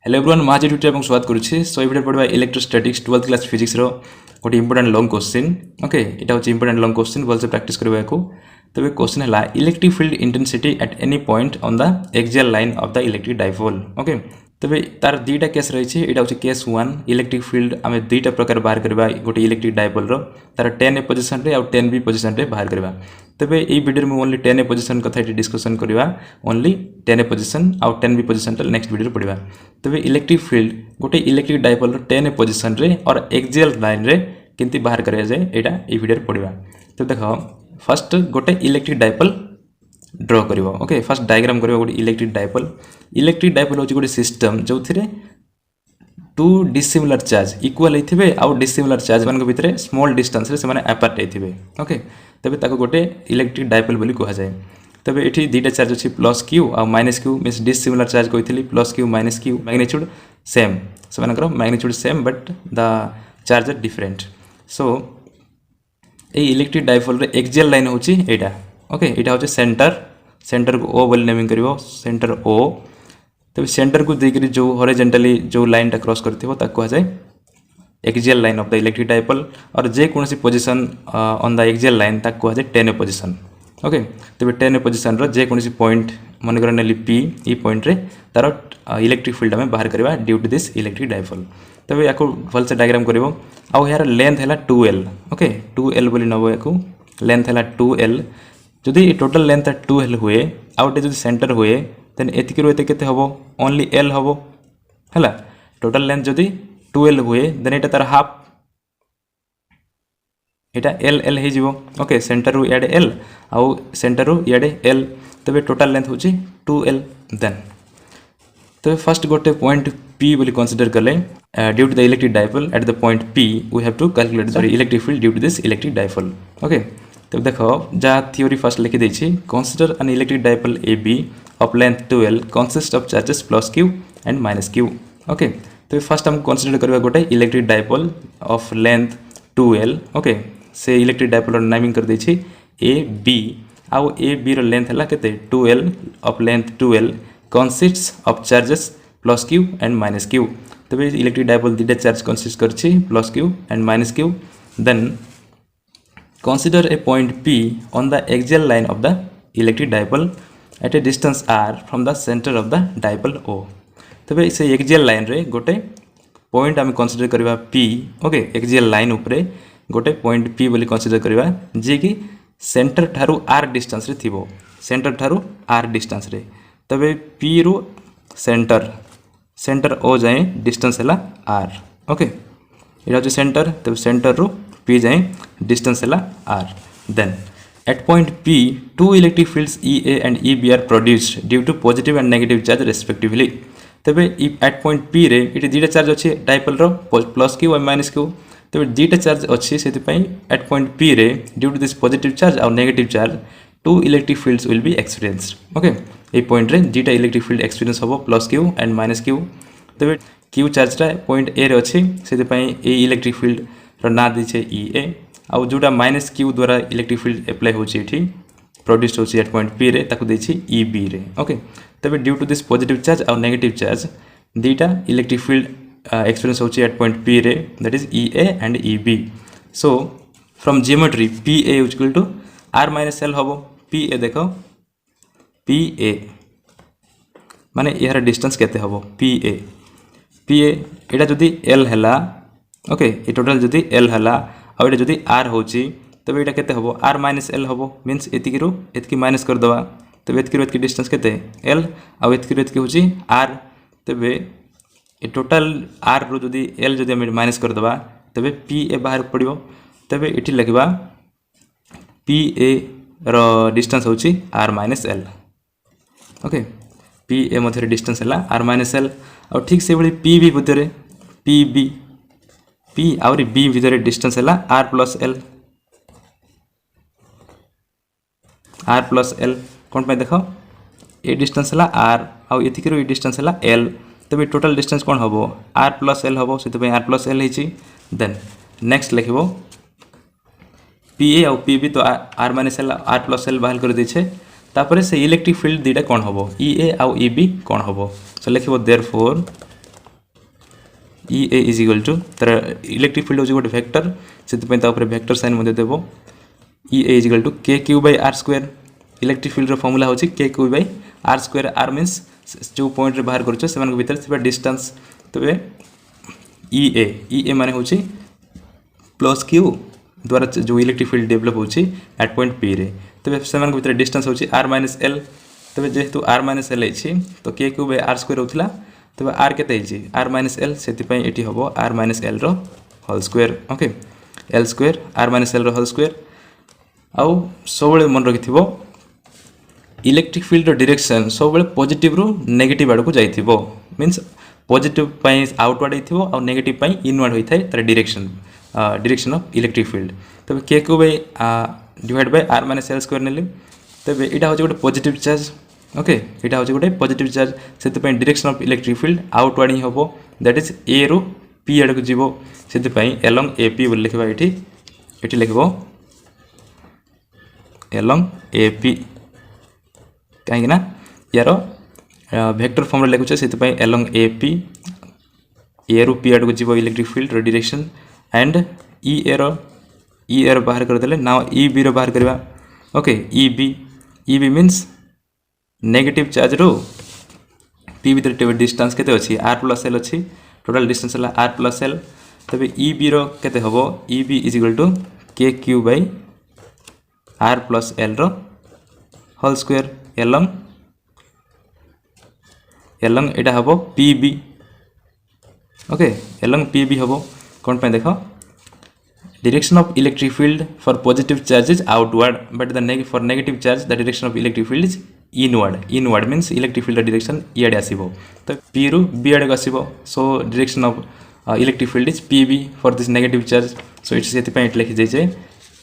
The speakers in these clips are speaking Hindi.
हेलो एवरीवन महाजी ट्यूटर और स्वागत करुच्ची। सो ये पढ़ा इलेक्ट्रोस्टैटिक्स 12th क्लास फिजिक्स गोटे इंपोर्टेंट लॉन्ग क्वेश्चन। ओके यहाँ हूँ इंपोर्टेंट लॉन्ग क्वेश्चन भलसे प्रैक्टिस करने को। तो ये क्वेश्चन है electric field intensity at any point on the axial line of the electric dipole. Okay तेज तार दुईटा केस रही है। यहाँ हूँ केस 1 इलेक्ट्रिक फील्ड आम दुईटा प्रकार बाहर करवा गोटे इलेक्ट्रिक डाइपोल तार 10A पोजिशन रे आउ 10B पोजिशन रे बाहर करवा। तेरे ये वीडियो में ओनली 10A पोजिशन कथा डिस्कसन करवा ओनली 10A पोजिशन आउ 10B पोजिशन नेक्स्ट वीडियो पढ़ा। तेरे इलेक्ट्रिक फील्ड गोटे इलेक्ट्रिक डाइपोल 10A पोजिशन रे और एक्सियल लाइन रे केमती बाहर करा जाए यहाँ ये वीडियो पढ़ा। तो देख फर्स्ट गोटे इलेक्ट्रिक डाइपोल ड्र कर। ओके फर्स्ट डायग्राम कर गोटे इलेक्ट्रिक डाइपोल। इलेक्ट्रिक डाइपोल हूँ गोटे सिस्टम जो थे टू डिसिमिलर चार्ज इक्वल होते आउ डिसिमिलर चार्ज मान भितर स्मॉल डिस्टेंस से अपार्ट होते। ओके तेज ताको गोटे इलेक्ट्रिक डाइपोल बोली कह जाए। तेज ये दुईटा चार्ज अच्छी प्लस क्यू आ minus q means dissimilar charge कही plus q minus q magnitude same से magnitude same but the charge are different. So ये इलेक्ट्रिक डाइपोल एक्सियल लाइन हूँ यहाँ। ओके यहाँ हूँ सेंटर को ओ बोली नेमिंग कर सेंटर ओ। तब सेंटर को देकर जो हॉरिजॉन्टली जो लाइन टा क्रॉस करती कह जाए axial line of the electric dipole और जेकोसी position on the axial line ताक कह जाए 10A पोजिशन। ओके तेज 10A पोजिशन जेकोसी पॉइंट मनकर नेली पी ई पॉइंट रे तार इलेक्ट्रिक फील्ड आम बाहर करवा due to this electric dipole. तब या भलसे डायग्राम कर यार लेंथ है 2L। ओके 2L बोली नब या लेंथ है 2L। जदि टोटल लेंथ 2L हुए आउटे जो सेंटर हुए देन एतिक रू एते हम ओनली L हम है टोटल लेंथ जदि 2L हुए देन यहाँ तार हाफ यहाँ L हो। ओके सेंटर रू इे L आउ सेंटर रू इे L तबे टोटल लेंथ हूँ 2L। देन तो फर्स्ट गोटे पॉइंट P बोली कंसीडर कले due to the electric dipole at the point P we have to calculate the electric field due to this electric dipole. Okay तो देख जहाँ थ्योरी फर्स्ट लिखी देछि consider an electric dipole AB of length 2L consist of charges plus Q and minus Q। Okay तो फर्स्ट हम कंसीडर करबा गोटे electric dipole of length 2L। Okay से इलेक्ट्रिक डाइपोल नेमिंग कर देछि AB आउ AB रो लेंथ हला केते 2L of length 2L consists of charges plus Q and minus Q। तबे इलेक्ट्रिक डाइपोल दुटा चार्ज कंसिस्ट करछि plus Q and minus Q। Then consider a point P on the axial line of the electric dipole at a distance r from the center of the dipole O। तबे से एक्सियल लाइन रे गोटे पॉइंट आम कंसीडर करवा P। ओके एक्सियल लाइन उपरे गोटे पॉइंट P बोली कंसीडर करवा जे कि सेंटर ठारू r डिस्टेंस रे थिबो सेंटर ठारू r डिस्टेंस रे। तबे P रू सेंटर O जाए डिस्टेंस है r। ओके यहाँ हूँ सेंटर तब सेंटर रू P जाए डिस्टेंस है r। Then at point P two electric fields EA and EB are produced due to positive and negative charge respectively। तबे at point P रे ये दुईटा चार्ज अच्छे डाइपोल रो प्लस Q और माइनस Q। तबे दुईटा चार्ज अच्छे से at point P रे due to this positive charge और negative charge two electric fields will be experienced. Okay ये पॉइंट रे दुईटा इलेक्ट्रिक फील्ड एक्सपीरियंस हम plus Q and minus Q। तबे Q चार्जटा पॉइंट A रे अच्छे से ये इलेक्ट्रिक फील्ड रो ना दीछे EA आउ जोटा माइनस Q द्वारा इलेक्ट्रिक फील्ड एप्लाई होची प्रोड्यूस होची एट पॉइंट P रे ताकू देछि EB रे। ओके तबे due to this positive charge और नेगेटिव चार्ज दुईटा इलेक्ट्रिक फील्ड एक्सपीरियंस होची एट पॉइंट P रे that is EA and EB। So from geometry PA equal to R minus L हम PA देखो PA माने यार डिस्टेंस केते हम PA एटा जदि L हला। ओके ये टोटल जदि L हला और ये R होची तब ये केते हबो R माइनस L हबो मीन्स एतिकी माइनस कर दवा तब एतिकी डिस्टेंस केते L आउ एतिकी होची R। तबे ये टोटल R रो जदि L जदि हम माइनस कर दवा तबे PA बाहर पड़िबो। तबे एठी लिखबा PA रो डिस्टेंस होची R minus L। Okay PA मध्य डिस्टेंस हला R माइनस L और ठीक से बड़ी PB भितर PB P आउरी B भितर डिस्टेंस है R प्लस L कौन पे देख ये डिस्टेंस है R आउ ये डिस्टेंस है L। तब टोटल डिस्टेंस कौन हम R प्लस L हम से R प्लस L होची। देन नेक्स्ट लिखो PA आउ PB तो R minus L R plus L बाहर कर दीछे तापर से इलेक्ट्रिक फील्ड दुईटा कौन हम EA आउ EB कौन हम। सो लिखो therefore E A is equal to तार इलेक्ट्रिक फील्ड होची गोटे वेक्टर से तापर वेक्टर साइन मध्य देव E A is equal to k q by r square electric field formula होची k q by r square r means जो पॉइंट रे बाहर करछ से भीतर थिबा डिस्टेंस तबे ई ए माने होची प्लस क्यू द्वारा जो इलेक्ट्रिक फील्ड डेवलप होची एट पॉइंट पी रे तबे से भीतर डिस्टेंस होची आर माइनस एल तबे जेहेतु आर माइनस एल है तो के क्यू बाय आर स्क्वायर होथिला तबे आर केते है आर माइनस एल सेति पई एटी होबो आर माइनस एल रो whole square okay l square r minus l रो होल स्क्वायर आउ सबले मन रखिथिबो इलेक्ट्रिक फील्ड डायरेक्शन सबले पॉजिटिव रो नेगेटिव आड़ को जाइथिबो मींस पॉजिटिव पई आउटवर्ड होइथिबो और नेगेटिव पई इनवर्ड होइथाय तर डायरेक्शन ऑफ इलेक्ट्रिक फील्ड तबे k q by divide by r minus l square नेली तबे इटा होचे गोटे पॉजिटिव चार्ज ओके इटा होचे गोटे पॉजिटिव चार्ज सेति पई direction of electric field outward ही होबो दैट इज ए रो पी आड़ को जीवो सेति पई अलोंग ए पी बोल लिखबा एठी लिखबो अलोंग ए पी कहीं ना यार वेक्टर फॉर्म रे लिखुचे सेति पई अलोंग ए पी ए रो पी आड़ को जीवो इलेक्ट्रिक फील्ड रो डायरेक्शन एंड ई ए रो बाहर कर देले नाउ ई बी रो बाहर करबा okay E B means negative charge रो पी भीतर डिस्टेंस केते अछि आर प्लस एल अछि टोटल डिस्टेंस हला आर प्लस एल तबे ई बी रो केते हबो E B is equal to k q by r plus l रो होल स्क्वायर एलंग एटा हबो p b okay along p b हबो कोन पे देखो direction of electric field for positive charge is outward but the for negative charge the direction of electric field is inward means electric field direction इयाडे आसीबो तो p ru b Ade आसीबो so direction of electric field is pb for this negative charge so it's सेति पे लिखि जाय छै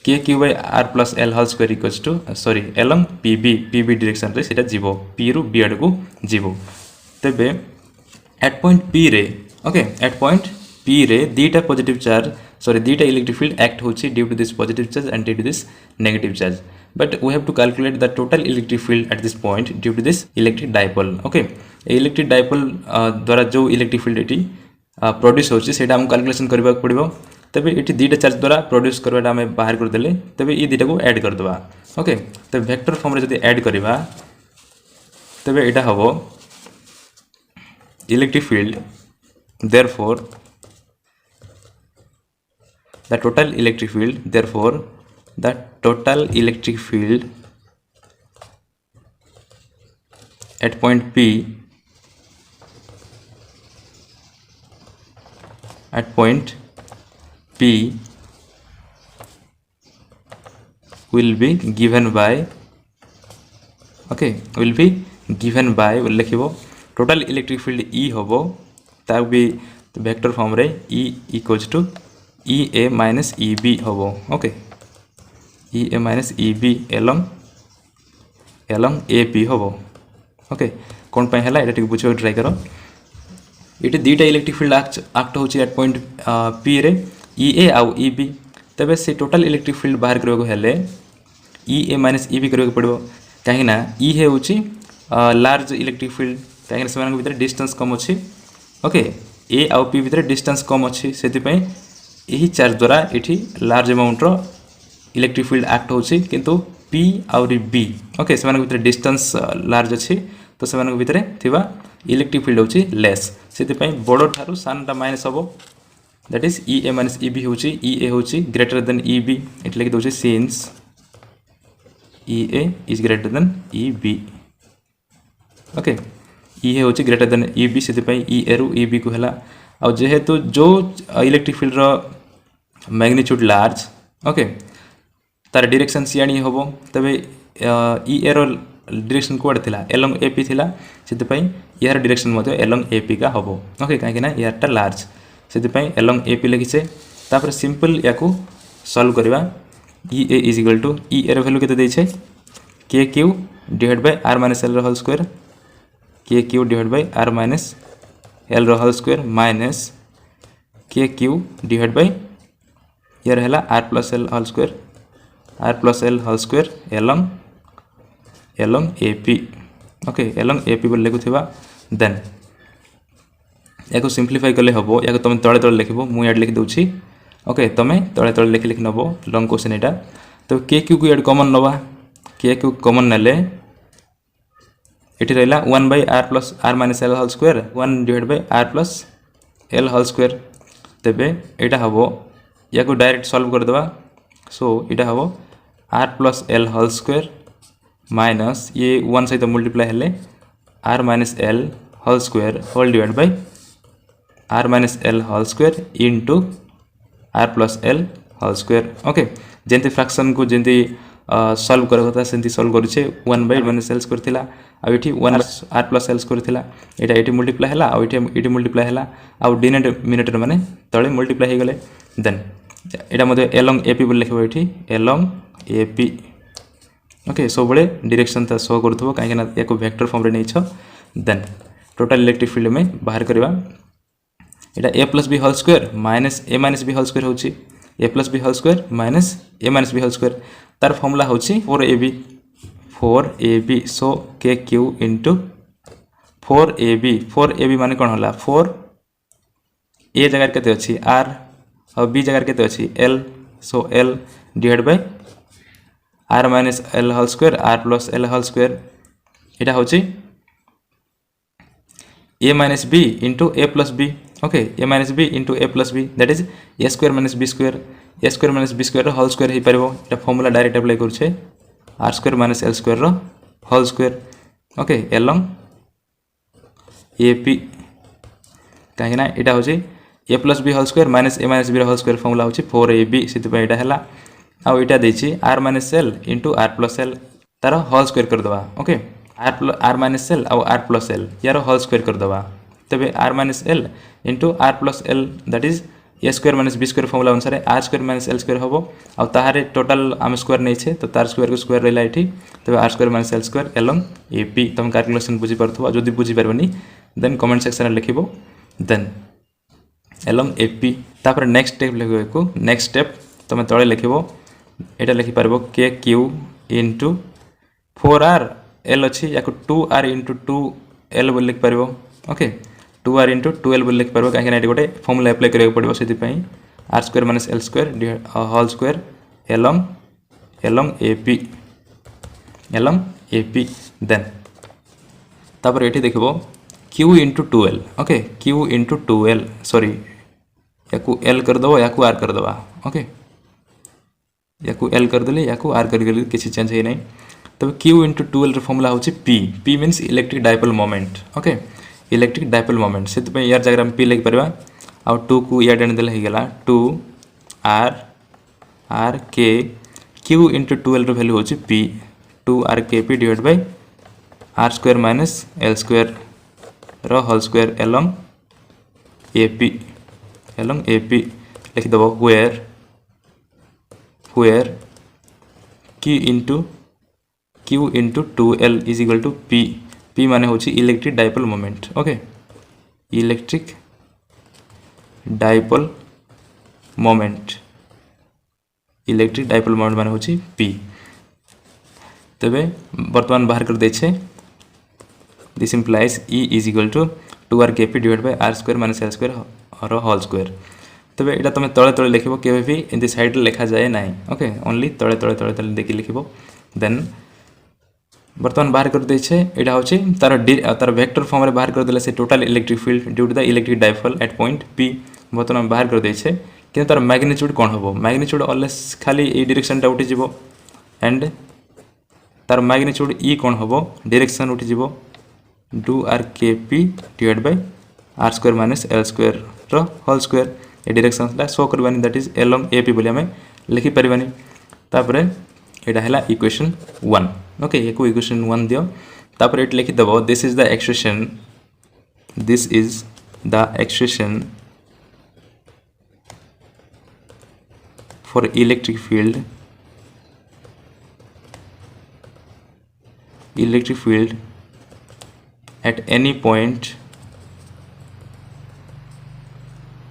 k q by r plus l whole square equals to along pb direction रे सेटा जीवो p ru b आडे को जीवो तबे at point p रे ओके at point p रे दीटा पॉजिटिव चार्ज दीटा इलेक्ट्रिक फील्ड एक्ट होची due to this positive charge and due to this negative charge but we have to calculate the total electric field at this point due to this electric dipole okay electric dipole द्वारा जो इलेक्ट्रिक फील्ड एटी प्रोड्यूस होची सेटा हम कैलकुलेशन करबा पड़िबो तबे एटी दीटा चार्ज द्वारा प्रोड्यूस करबाटा हम बाहर कर देले तबे ई दीटा को ऐड कर दबा ओके तो वेक्टर फॉर्म रे जदी ऐड करबा तबे एटा हबो electric field therefore the total electric field at point P will be given by लिखिबो total electric field E होबो ताक भी वेक्टर फॉर्म रे E equals to E A minus E B होबो okay E A minus E B along A P होबो ओके कोन पे हला एटा ठीक बुझो ट्राई करो इटे दीटा इलेक्ट्रिक फील्ड एक्ट होची एट पॉइंट पी रे ई ए आउ ई बी तबे से टोटल इलेक्ट्रिक फील्ड बाहर करबो हेले ई ए माइनस ई बी करबो पड़बो काहे ना ई हे होची लार्ज इलेक्ट्रिक फील्ड काहे ना समान भीतर डिस्टेंस कम अछि ओके ए आउ पी भीतर डिस्टेंस कम अछि सेति पई यही चार्ज द्वारा ये लार्ज अमाउंट रो इलेक्ट्रिक फील्ड एक्ट होची किंतु पी आउ बी ओके से भीतर डिस्टेंस लार्ज अच्छी तो से भीतर थिबा इलेक्ट्रिक फील्ड होची लेस सेति पई बड़ो ठारू सानटा माइनस हबो that is E A minus E B होची ई ए होची ग्रेटर देन ई बी एट लिखि दोची since E A is greater than E B okay E A होची ग्रेटर देन ई बी सेति पई ई ए रु ई बी को हला आ जेहेतु जो इलेक्ट्रिक फील्ड रो मैग्नीट्यूड लार्ज ओके तार डायरेक्शन सियाणी होबो तबे ई ए रो डायरेक्शन कोड थिला एलोंग ए पी थिला सेति पई यार डायरेक्शन मते एलोंग ए पी का होबो ओके काहे कि ना यारटा लार्ज सेति पई एलोंग ए पी लिखिसे तापर सिंपल याकू सॉल्व करबा E A is equal to E A रो वैल्यू केते दै छै k q divide by r minus l रो whole square k q divide by r minus l रो whole square minus k q divide by यार हैला r plus l whole square along A P okay along A P बोल लेखुथिबा देन या सिंप्लीफाई कले हम या तुम तले तले लिख मुझे लिखि दूसरी ओके तुम तले तले लिखि लिखि नब लंग क्वेश्चन यहाँ तो के क्यू को कमन नवा के क्यू कमन नेले ये रहा 1/r minus l whole square 1/r+l whole square तेबे यहाँ हम या डायरेक्ट सॉल्व करदे सो यहाँ हम r+l होल स्क्वायर माइनस ये 1 सहित मल्टीप्लाई हेले r minus l whole square whole divide by r minus l whole square into r+l whole square okay जंती फ्रैक्शन को जंती सॉल्व कर कथा सेंती सॉल्व करूचे 1/-l स्क्वायर थिला आ एठी 1r+l स्क्वायर थिला एटा एठी मल्टीप्लाई हला आ एठी मल्टीप्लाई हला आ डिनोमिनेटर माने तळे मल्टीप्लाई हे गले देन एटा मध्ये एलोंग एपी बोल लिखबो एठी एलोंग एपी ओके सब बळे डायरेक्शन ता शो करथबो काहे ना एको वेक्टर फॉर्म रे नै छ देन टोटल इलेक्ट्रिक फील्ड में बाहर करबा एटा a+b whole square minus a minus b whole square होची a+b whole square minus a minus b whole square तार फॉर्मूला होची 4ab सो kq into 4ab माने कोन होला 4 a जगह केते अछि r और b जगह केते अछि l so l divide by r minus l whole square r+l whole square एटा होची a minus b into a plus b okay a minus b into a plus b that is a square minus b square whole square he परिबो Etah formula direct apply करछे r square minus l square रो whole square okay along ap काहे ना एटा होची a plus b whole square minus a minus b रो whole square फार्मूला होची 4ab सिति पे एटा हला आ एटा देछि r minus l into r plus l तारो whole square कर दबा okay r माइनस एल और r प्लस एल यार होल स्क्वायर कर दबा तबे r minus l into r plus l that is a square minus b square formula अनुसार r square minus l square होबो और ताहारे टोटल आम स्क्वायर नै छे तो तार स्क्वायर को स्क्वायर रहला एठी तबे r square minus l square along AP तुम कैलकुलेशन बुझी परथबो जदी बुझी परबनी देन कमेंट सेक्शन में लिखिबो देन एलोंग एपी तापर नेक्स्ट स्टेप लिखबो नेक्स्ट स्टेप तुम तळे लिखिबो एटा लिखि परबो के क्यू इनटू 4r l अच्छी या 2r इंटू 2l बोल लिख पारिबो ओके 2r इंटू 2l बोल लिख पारिबो काहे ना एटी गोटे फार्मूला अप्लाई करियो पड़िबो सेति पई r square minus l square whole square along ap then तापर एठी देखिबो q into 2l okay q into 2l sorry याकू l कर दबो याकू r कर दबा ओके याकू l कर देले याकू r कर गेले किछि चेंज हे नै तब q इंटू 2l फॉर्मूला होची p means electric dipole moment okay electric dipole moment से पे यार जगह हम p लिख परबा आ 2 को या डेन देला हे गेला 2 r k q into 2l रो वैल्यू होची p 2 r k p divide by r square minus l square रो होल स्क्वायर एलोंग ap लिख दबो where q into 2l is equal to p माने होची electric dipole moment okay electric dipole moment माने होची p तबे वर्तमान बाहर कर देछे this implies e is equal to 2r kp divide by r square minus l square और होल स्क्वायर तबे एटा तुम तळे तळे लिखिबो केबे भी इन द साइड लिखा जाए नाही ओके ओनली तळे तळे देखि लिखिबो देन बर्तमान बाहर कर देछे एटा होची तार वेक्टर फॉर्म रे बाहर कर देले से total electric field due to the electric dipole at point p बर्तमान बाहर कर देछे कि तार मैग्नीट्यूड कोन होबो मैग्नीट्यूड ऑलवेज खाली ए डायरेक्शन टा उठी जिवो एंड तार मैग्नीट्यूड e कोन होबो डायरेक्शन उठी जिवो 2r kp divide by r square minus l square रो होल स्क्वायर ए डायरेक्शन ला शो करबानी दैट इज एलोंग ap बोली हमें लिखि परबानी तापरे एटा हला इक्वेशन 1 ओके एको इक्वेशन 1 दियो तापर एट लिखि दबो this is the expression for electric field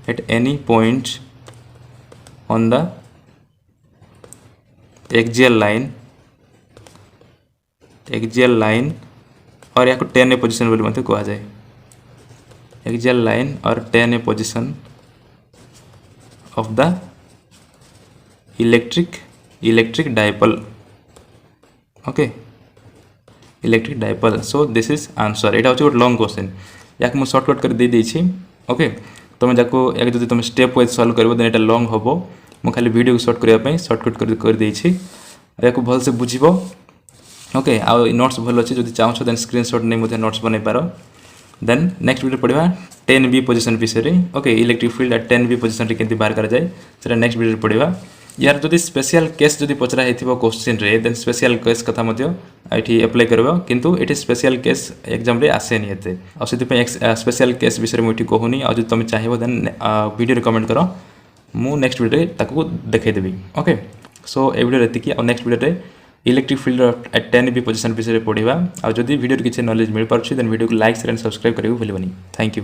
at any point on the axial line और या को 10 पोजीशन बोली मते कहा जाए axial line or 10A position of the electric dipole. Okay, electric dipole. So this is answer. एटा होची गोटे लॉन्ग क्वेश्चन या कि मु शॉर्टकट कर दे देछि. ओके तुम जाको एक जदि तुम स्टेप वाइज सॉल्व करबो देन एटा लॉन्ग होबो. मु खाली वीडियो को शॉर्ट करिया पई शॉर्टकट कर देछि. या को भल से बुझिबो. ओके आ नोट्स भल अछि जदि चाहो देन स्क्रीनशॉट नै मुझे नोट्स बनै पारो. देन नेक्स्ट वीडियो पढ़िबा 10B पोजीशन विषय. Okay electric field at 10B position रे केंति बाहर करा जाय सेटा नेक्स्ट वीडियो पढ़िबा. यार जदि स्पेशल केस जदि पचरा हेथिबो क्वेश्चन रे देन स्पेशल केस कथा मध्य एठी अप्लाई करबो. किंतु एठी स्पेशल केस एग्जाम रे आसे नि हेते आ सेति पे स्पेशल केस विषय रे मुठी कहूनी. आ जदि तुम चाहिबो देन वीडियो रे कमेंट करो. मु नेक्स्ट वीडियो रे ताको देखाइ देबी. ओके सो ए वीडियो रेति कि आ नेक्स्ट वीडियो रे electric field at 10B position विषय पढ़ा. आ जदि वीडियो किसी नॉलेज मिल पार्छ देन वीडियो को लाइक शेयर एंड सब्सक्राइब करियो भूलिबनी. Thank you.